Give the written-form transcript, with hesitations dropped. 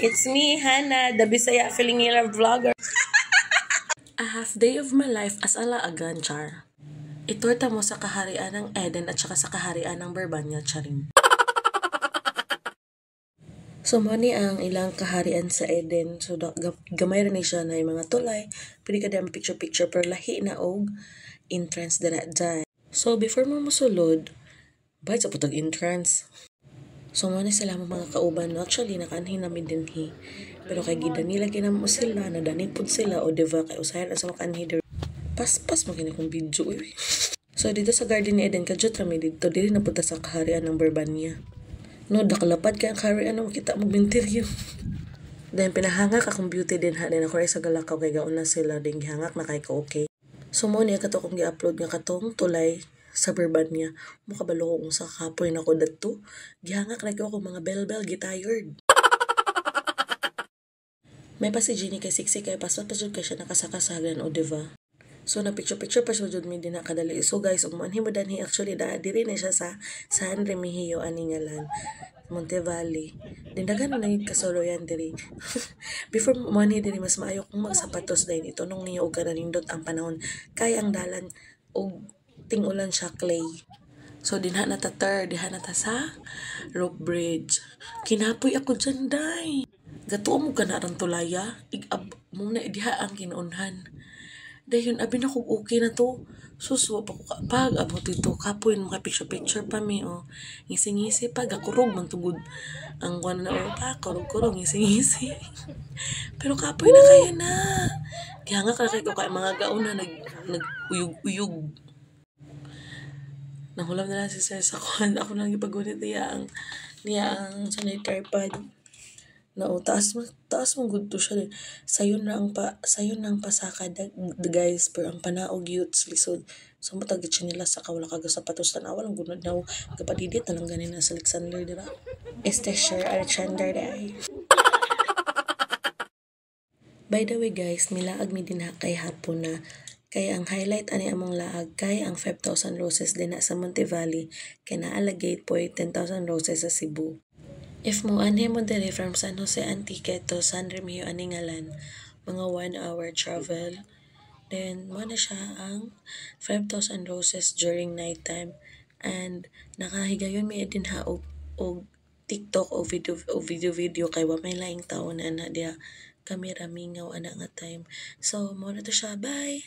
It's me, Hannah, the Bisaya Filingila vlogger. A half day of my life as a laagan, char. Itorta mo sa kaharian ng Eden at saka sa kaharian ng Barbanya, charing. So, money ang ilang kaharian sa Eden. So, gamay rin siya na yung mga tulay. Pwede ka dyan picture-picture pero lahi na og entrance dara dyan. So, before mo musulod, bayad sa putag entrance. So, muna sila mga kauban. No? Actually, nakaanhin namin din pero kay gida nila ginamo sila, nadanipod sila, o diba, kay usayan na sa makanhi. Paspas mo kong video eh. So, dito sa Garden ni Eden, kadyot kami dito, dili na punta sa kaharian ng Barbanya. No, dakalapad kaya ang kaharian na makita mo binteryo. Then, pinahangak akong beauty din ha, din ako sa galakaw, kay gauna sila, din gihangak na kay ko okay. So, muna kato kong gi-upload nga katong tulay sa Barbanya. Mukabalo kong sa kapoy na ko dato. Gihangak na ko mga bell-bell, gitired. May pa si Jenny kay siksi kay pasot pa jud kay siya nakasakasagan o diva. So na picture pa siya jud mi din nakadali. So guys, ug manhi mo danhi actually diri na siya sa San Remigio ani ngalan. Monte Valley. Dindagan mo nang kasolo yan diri. Before money diri mas maayo kung magsapatos dahil ito nung niyo og kanindot ang panahon kay ang dalan og tingulan siya clay. So, diha na ta sa rope bridge. Kinapoy ako dyan, day. Gato mo ka na ang tulaya. Muna, diha ang kinuunhan. Dahil yun, abi na kung okay na to. Susuwa pa ko kapag abot ito. Kapoy, mga picture pa mi, oh. Ngisi-ngisi pa, gakurog, mantugod. Ang kwan na, oh, pa, kurog-kurog, ngisi-ngisi. Pero kapoy na kaya na. Kaya nga kalakay ko kaya mga gaon na nag-uyog-uyog. Nahulam na lang si Sir sa kwan. Ako nang ipagunit niya ang sanitary pad. Na taas mong good to siya. Sayon na ang pasaka guys, pero ang panaog youths lisod. So matagit siya nila sa kawala kaga sapatos na walang gunod na kapadidit na lang ganin na sa Alexander dira. Sir Alexander day. By the way guys, milaag mi din ha kay hapon na. Kaya ang highlight ani among laag kay ang 5,000 roses din na sa Monte Valley kay naalagate po 10,000 roses sa Cebu. If mo anhe mo diri from San Jose Antique to San Remigio ani ngalan, mga 1 hour travel. Then mo na siya ang 5,000 roses during night time and nakahigayon mi din ha og TikTok o video kay wa may laing tawo na ana dia kamera mingaw ana nga time. So mo na to siya, bye.